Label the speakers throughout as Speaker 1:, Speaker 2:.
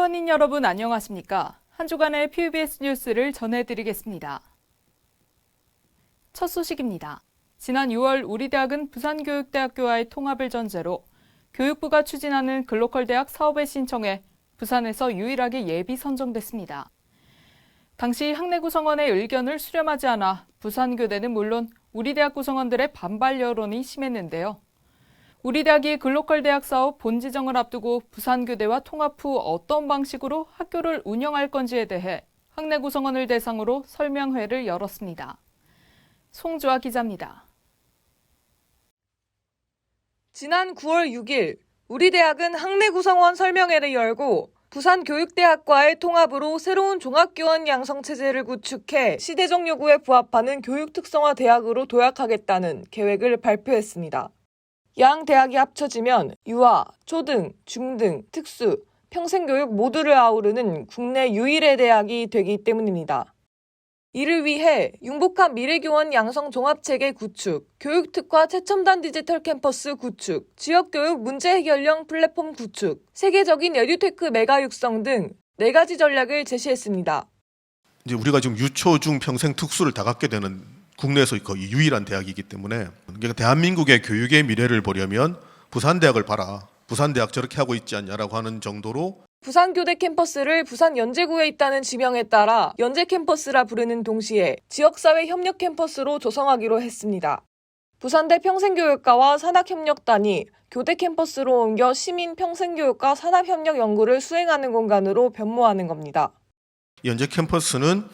Speaker 1: 회원인 여러분 안녕하십니까? 한 주간의 PBS 뉴스를 전해드리겠습니다. 첫 소식입니다. 지난 6월 우리 대학은 부산교육대학교와의 통합을 전제로 교육부가 추진하는 글로컬 대학 사업에 신청해 부산에서 유일하게 예비 선정됐습니다. 당시 학내 구성원의 의견을 수렴하지 않아 부산교대는 물론 우리 대학 구성원들의 반발 여론이 심했는데요. 우리 대학이 글로컬 대학 사업 본지정을 앞두고 부산교대와 통합 후 어떤 방식으로 학교를 운영할 건지에 대해 학내 구성원을 대상으로 설명회를 열었습니다. 송주아 기자입니다.
Speaker 2: 지난 9월 6일 우리 대학은 학내 구성원 설명회를 열고 부산교육대학과의 통합으로 새로운 종합교원 양성체제를 구축해 시대적 요구에 부합하는 교육 특성화 대학으로 도약하겠다는 계획을 발표했습니다. 양 대학이 합쳐지면 유아, 초등, 중등, 특수, 평생교육 모두를 아우르는 국내 유일의 대학이 되기 때문입니다. 이를 위해 융복한 미래교원 양성 종합체계 구축, 교육특화 최첨단 디지털 캠퍼스 구축, 지역교육 문제 해결형 플랫폼 구축, 세계적인 에듀테크 메가 육성 등 4가지 전략을 제시했습니다.
Speaker 3: 이제 우리가 지금 유초, 중, 평생 특수를 다 갖게 되는 국내에서 거의 유일한 대학이기 때문에 그러니까 대한민국의 교육의 미래를 보려면 부산대학을 봐라. 부산대학 저렇게 하고 있지 않냐라고 하는 정도로
Speaker 2: 부산교대 캠퍼스를 부산연제구에 있다는 지명에 따라 연제 캠퍼스라 부르는 동시에 지역사회 협력 캠퍼스로 조성하기로 했습니다. 부산대 평생교육과와 산학협력단이 교대 캠퍼스로 옮겨 시민 평생교육과 산학협력 연구를 수행하는 공간으로 변모하는 겁니다.
Speaker 3: 연제 캠퍼스는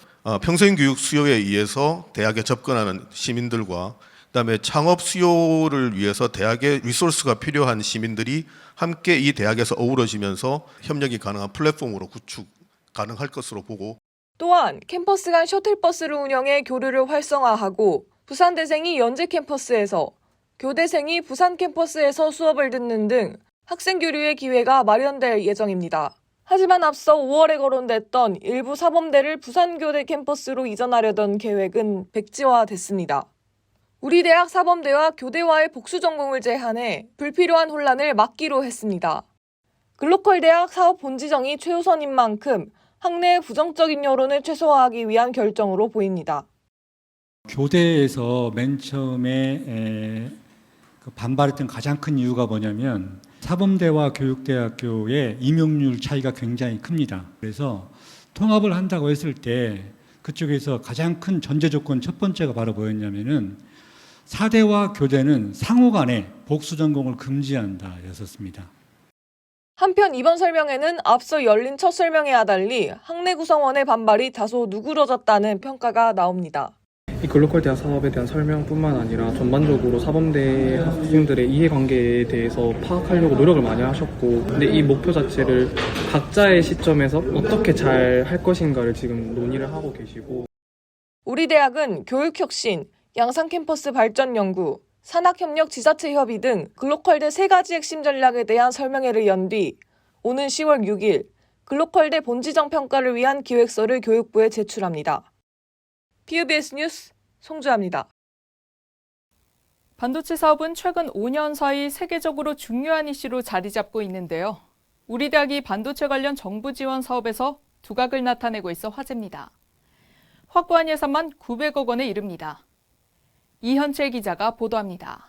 Speaker 3: 평생교육 수요에 의해서 대학에 접근하는 시민들과 그다음에 창업 수요를 위해서 대학에 리소스가 필요한 시민들이 함께 이 대학에서 어우러지면서 협력이 가능한 플랫폼으로 구축 가능할 것으로 보고
Speaker 2: 또한 캠퍼스 간 셔틀버스를 운영해 교류를 활성화하고 부산대생이 연제 캠퍼스에서 교대생이 부산 캠퍼스에서 수업을 듣는 등 학생 교류의 기회가 마련될 예정입니다. 하지만 앞서 5월에 거론됐던 일부 사범대를 부산교대 캠퍼스로 이전하려던 계획은 백지화됐습니다. 우리 대학 사범대와 교대와의 복수 전공을 제한해 불필요한 혼란을 막기로 했습니다. 글로컬 대학 사업 본지정이 최우선인 만큼 학내의 부정적인 여론을 최소화하기 위한 결정으로 보입니다.
Speaker 4: 교대에서 맨 처음에 반발했던 가장 큰 이유가 뭐냐면 사범대와 교육대학교의 임용률 차이가 굉장히 큽니다. 그래서 통합을 한다고 했을 때 그쪽에서 가장 큰 전제 조건 첫 번째가 바로 뭐였냐면은 사대와 교대는 상호 간에 복수 전공을 금지한다 였었습니다.
Speaker 2: 한편 이번 설명회는 앞서 열린 첫 설명회와 달리 학내 구성원의 반발이 다소 누그러졌다는 평가가 나옵니다.
Speaker 5: 이 글로컬 대학 사업에 대한 설명뿐만 아니라 전반적으로 사범대 학생들의 이해관계에 대해서 파악하려고 노력을 많이 하셨고, 근데 이 목표 자체를 각자의 시점에서 어떻게 잘 할 것인가를 지금 논의를 하고 계시고,
Speaker 2: 우리 대학은 교육혁신, 양산캠퍼스 발전 연구, 산학협력 지자체 협의 등 글로컬대 3가지 핵심 전략에 대한 설명회를 연 뒤 오는 10월 6일 글로컬대 본지정 평가를 위한 기획서를 교육부에 제출합니다. PBS 뉴스 송주아입니다.
Speaker 1: 반도체 사업은 최근 5년 사이 세계적으로 중요한 이슈로 자리 잡고 있는데요. 우리 대학이 반도체 관련 정부 지원 사업에서 두각을 나타내고 있어 화제입니다. 확보한 예산만 900억 원에 이릅니다. 이현채 기자가 보도합니다.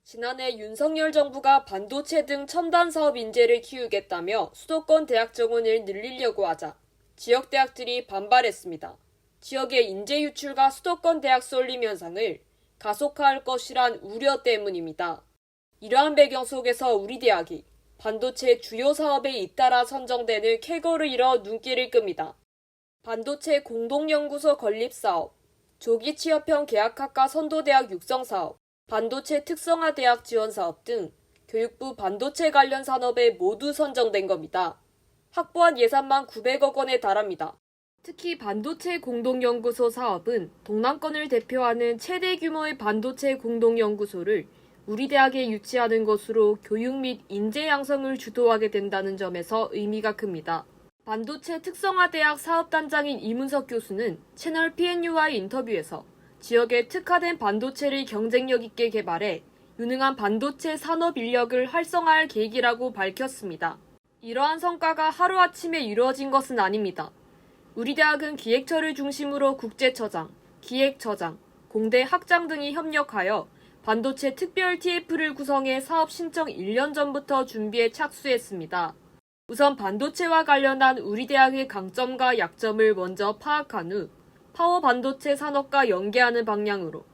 Speaker 6: 지난해 윤석열 정부가 반도체 등 첨단 사업 인재를 키우겠다며 수도권 대학 정원을 늘리려고 하자 지역 대학들이 반발했습니다. 지역의 인재 유출과 수도권 대학 쏠림 현상을 가속화할 것이란 우려 때문입니다. 이러한 배경 속에서 우리 대학이 반도체 주요 사업에 잇따라 선정되는 쾌거를 이뤄 눈길을 끕니다. 반도체 공동연구소 건립사업, 조기 취업형 계약학과 선도대학 육성사업, 반도체 특성화 대학 지원사업 등 교육부 반도체 관련 산업에 모두 선정된 겁니다. 확보한 예산만 900억 원에 달합니다. 특히 반도체 공동연구소 사업은 동남권을 대표하는 최대 규모의 반도체 공동연구소를 우리 대학에 유치하는 것으로 교육 및 인재 양성을 주도하게 된다는 점에서 의미가 큽니다. 반도체 특성화 대학 사업단장인 이문석 교수는 채널 PNU와의 인터뷰에서 지역에 특화된 반도체를 경쟁력 있게 개발해 유능한 반도체 산업 인력을 활성화할 계획이라고 밝혔습니다. 이러한 성과가 하루아침에 이루어진 것은 아닙니다. 우리 대학은 기획처를 중심으로 국제처장, 기획처장, 공대 학장 등이 협력하여 반도체 특별 TF를 구성해 사업 신청 1년 전부터 준비에 착수했습니다. 우선 반도체와 관련한 우리 대학의 강점과 약점을 먼저 파악한 후 파워 반도체 산업과 연계하는 방향으로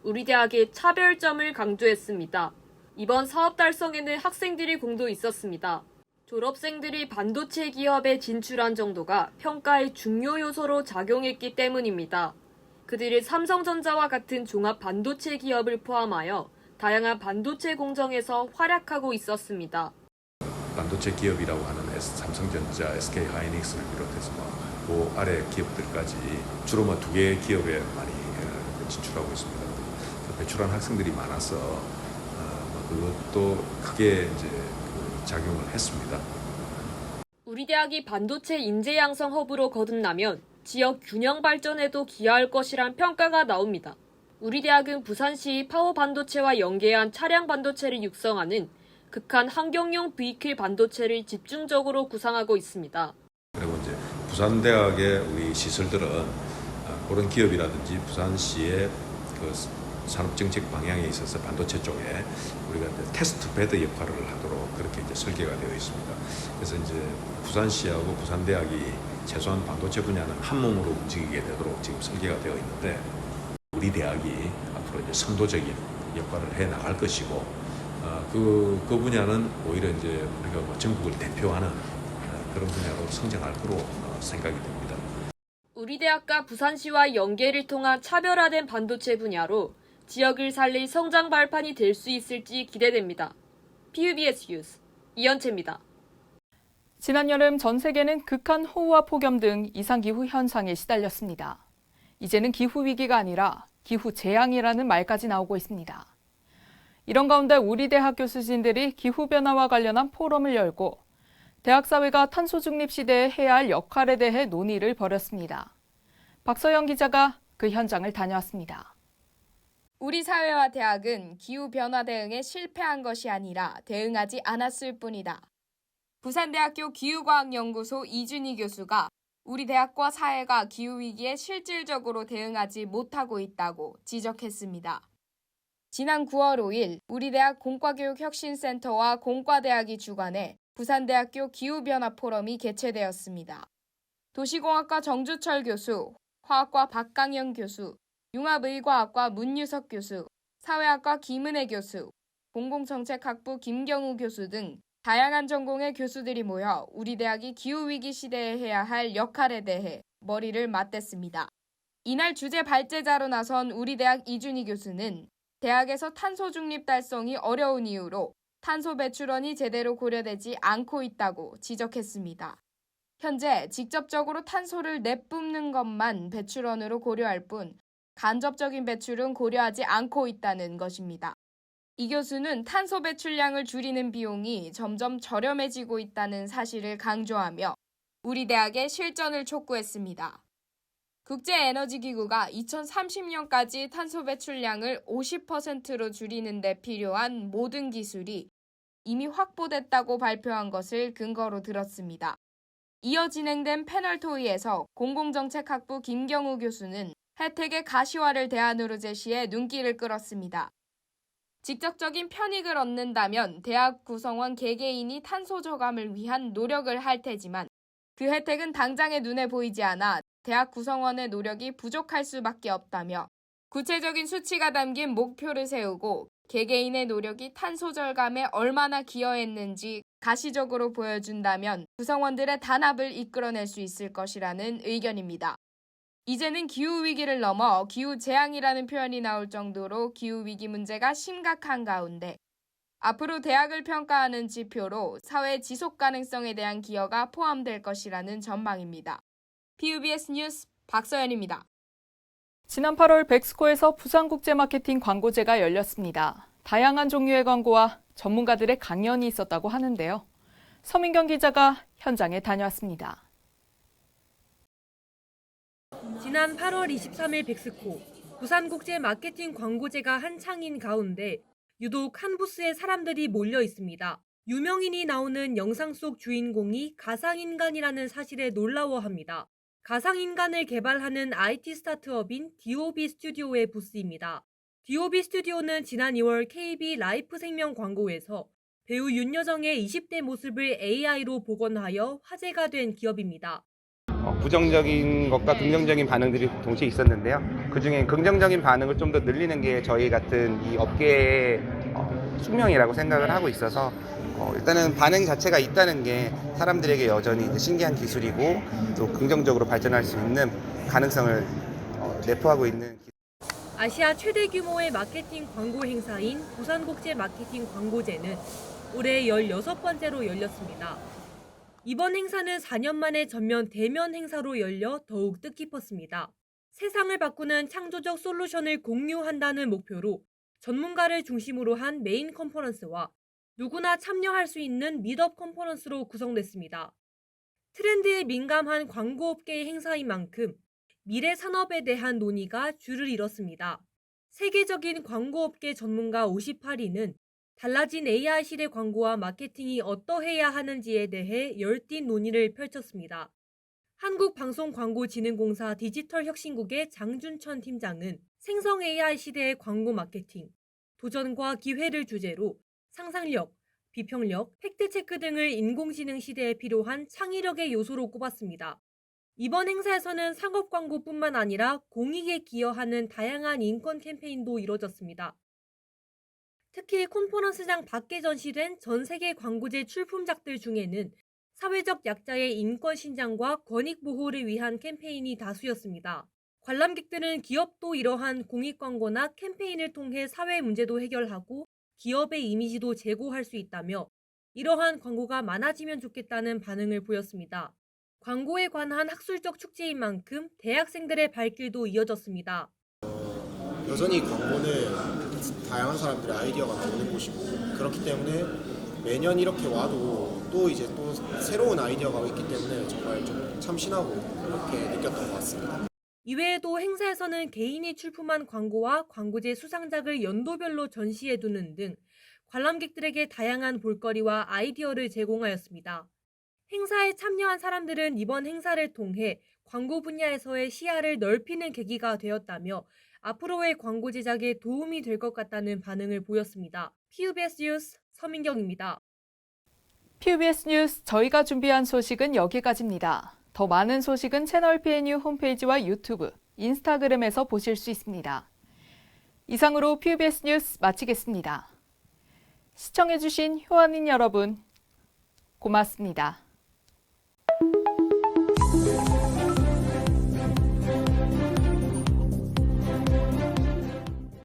Speaker 6: 우리 대학의 차별점을 강조했습니다. 이번 사업 달성에는 학생들의 공도 있었습니다. 졸업생들이 반도체 기업에 진출한 정도가 평가의 중요 요소로 작용했기 때문입니다. 그들이 삼성전자와 같은 종합 반도체 기업을 포함하여 다양한 반도체 공정에서 활약하고 있었습니다.
Speaker 7: 반도체 기업이라고 하는 삼성전자, SK하이닉스를 비롯해서 그 아래 기업들까지 주로 2개의 기업에 많이 진출하고 있습니다. 배출한 학생들이 많아서 그것도 크게 이제 작용을 했습니다.
Speaker 6: 우리 대학이 반도체 인재 양성 허브로 거듭나면 지역 균형 발전에도 기여할 것이란 평가가 나옵니다. 우리 대학은 부산시 파워 반도체와 연계한 차량 반도체를 육성하는 극한 환경용 비이클 반도체를 집중적으로 구상하고 있습니다.
Speaker 7: 그리고 이제 부산대학의 우리 시설들은 그런 기업이라든지 부산시의 그 산업정책 방향에 있어서 반도체 쪽에 우리가 이제 테스트 베드 역할을 하도록 그렇게 이제 설계가 되어 있습니다. 그래서 이제 부산시하고 부산대학이 최소한 반도체 분야는 한 몸으로 움직이게 되도록 지금 설계가 되어 있는데 우리 대학이 앞으로 이제 선도적인 역할을 해 나갈 것이고 그 분야는 오히려 이제 우리가 전국을 대표하는 그런 분야로 성장할 거로 생각이 됩니다.
Speaker 6: 우리 대학과 부산시와 연계를 통한 차별화된 반도체 분야로 지역을 살릴 성장 발판이 될 수 있을지 기대됩니다. PUBS 뉴스 이현채입니다.
Speaker 1: 지난 여름 전 세계는 극한 호우와 폭염 등 이상기후 현상에 시달렸습니다. 이제는 기후위기가 아니라 기후재앙이라는 말까지 나오고 있습니다. 이런 가운데 우리 대학 교수진들이 기후변화와 관련한 포럼을 열고 대학 사회가 탄소 중립 시대에 해야 할 역할에 대해 논의를 벌였습니다. 박서영 기자가 그 현장을 다녀왔습니다.
Speaker 8: 우리 사회와 대학은 기후변화 대응에 실패한 것이 아니라 대응하지 않았을 뿐이다. 부산대학교 기후과학연구소 이준희 교수가 우리 대학과 사회가 기후위기에 실질적으로 대응하지 못하고 있다고 지적했습니다. 지난 9월 5일 우리 대학 공과교육혁신센터와 공과대학이 주관해 부산대학교 기후변화 포럼이 개최되었습니다. 도시공학과 정주철 교수, 화학과 박강영 교수, 융합의과학과 문유석 교수, 사회학과 김은혜 교수, 공공정책학부 김경우 교수 등 다양한 전공의 교수들이 모여 우리 대학이 기후위기 시대에 해야 할 역할에 대해 머리를 맞댔습니다. 이날 주제 발제자로 나선 우리 대학 이준희 교수는 대학에서 탄소 중립 달성이 어려운 이유로 탄소 배출원이 제대로 고려되지 않고 있다고 지적했습니다. 현재 직접적으로 탄소를 내뿜는 것만 배출원으로 고려할 뿐 간접적인 배출은 고려하지 않고 있다는 것입니다. 이 교수는 탄소 배출량을 줄이는 비용이 점점 저렴해지고 있다는 사실을 강조하며 우리 대학의 실전을 촉구했습니다. 국제에너지기구가 2030년까지 탄소 배출량을 50%로 줄이는 데 필요한 모든 기술이 이미 확보됐다고 발표한 것을 근거로 들었습니다. 이어 진행된 패널 토의에서 공공정책학부 김경우 교수는 혜택의 가시화를 대안으로 제시해 눈길을 끌었습니다. 직접적인 편익을 얻는다면 대학 구성원 개개인이 탄소 저감을 위한 노력을 할 테지만 그 혜택은 당장의 눈에 보이지 않아 대학 구성원의 노력이 부족할 수밖에 없다며 구체적인 수치가 담긴 목표를 세우고 개개인의 노력이 탄소 절감에 얼마나 기여했는지 가시적으로 보여준다면 구성원들의 단합을 이끌어낼 수 있을 것이라는 의견입니다. 이제는 기후위기를 넘어 기후재앙이라는 표현이 나올 정도로 기후위기 문제가 심각한 가운데 앞으로 대학을 평가하는 지표로 사회 지속 가능성에 대한 기여가 포함될 것이라는 전망입니다. PUBS 뉴스 박서연입니다.
Speaker 1: 지난 8월 백스코에서 부산국제마케팅 광고제가 열렸습니다. 다양한 종류의 광고와 전문가들의 강연이 있었다고 하는데요. 서민경 기자가 현장에 다녀왔습니다.
Speaker 9: 지난 8월 23일 백스코, 부산국제 마케팅 광고제가 한창인 가운데 유독 한 부스에 사람들이 몰려 있습니다. 유명인이 나오는 영상 속 주인공이 가상인간이라는 사실에 놀라워합니다. 가상인간을 개발하는 IT 스타트업인 DOB 스튜디오의 부스입니다. DOB 스튜디오는 지난 2월 KB 라이프 생명 광고에서 배우 윤여정의 20대 모습을 AI로 복원하여 화제가 된 기업입니다.
Speaker 10: 부정적인 것과 긍정적인 반응들이 동시에 있었는데요. 그중에 긍정적인 반응을 좀 더 늘리는 게 저희 같은 이 업계의 숙명이라고 생각을 하고 있어서 일단은 반응 자체가 있다는 게 사람들에게 여전히 신기한 기술이고 또 긍정적으로 발전할 수 있는 가능성을 내포하고 있는
Speaker 9: 아시아 최대 규모의 마케팅 광고 행사인 부산국제 마케팅 광고제는 올해 16번째로 열렸습니다. 이번 행사는 4년 만에 전면 대면 행사로 열려 더욱 뜻깊었습니다. 세상을 바꾸는 창조적 솔루션을 공유한다는 목표로 전문가를 중심으로 한 메인 컨퍼런스와 누구나 참여할 수 있는 미드업 컨퍼런스로 구성됐습니다. 트렌드에 민감한 광고업계의 행사인 만큼 미래 산업에 대한 논의가 줄을 이뤘습니다. 세계적인 광고업계 전문가 58인은 달라진 AI 시대 광고와 마케팅이 어떠해야 하는지에 대해 열띤 논의를 펼쳤습니다. 한국방송광고진흥공사 디지털혁신국의 장준천 팀장은 생성 AI 시대의 광고 마케팅, 도전과 기회를 주제로 상상력, 비평력, 팩트체크 등을 인공지능 시대에 필요한 창의력의 요소로 꼽았습니다. 이번 행사에서는 상업 광고뿐만 아니라 공익에 기여하는 다양한 인권 캠페인도 이뤄졌습니다. 특히 콘퍼런스장 밖에 전시된 전 세계 광고제 출품작들 중에는 사회적 약자의 인권 신장과 권익 보호를 위한 캠페인이 다수였습니다. 관람객들은 기업도 이러한 공익 광고나 캠페인을 통해 사회 문제도 해결하고 기업의 이미지도 제고할 수 있다며 이러한 광고가 많아지면 좋겠다는 반응을 보였습니다. 광고에 관한 학술적 축제인 만큼 대학생들의 발길도 이어졌습니다.
Speaker 11: 여전히 광고는 다양한 사람들의 아이디어가 나오는 곳이고 그렇기 때문에 매년 이렇게 와도 또 새로운 아이디어가 있기 때문에 정말 좀 참신하고 그렇게 느꼈던 것 같습니다.
Speaker 9: 이외에도 행사에서는 개인이 출품한 광고와 광고제 수상작을 연도별로 전시해두는 등 관람객들에게 다양한 볼거리와 아이디어를 제공하였습니다. 행사에 참여한 사람들은 이번 행사를 통해 광고 분야에서의 시야를 넓히는 계기가 되었다며 앞으로의 광고 제작에 도움이 될 것 같다는 반응을 보였습니다. PBS 뉴스 서민경입니다.
Speaker 1: PBS 뉴스 저희가 준비한 소식은 여기까지입니다. 더 많은 소식은 채널 PNU 홈페이지와 유튜브, 인스타그램에서 보실 수 있습니다. 이상으로 PBS 뉴스 마치겠습니다. 시청해주신 효원인 여러분, 고맙습니다.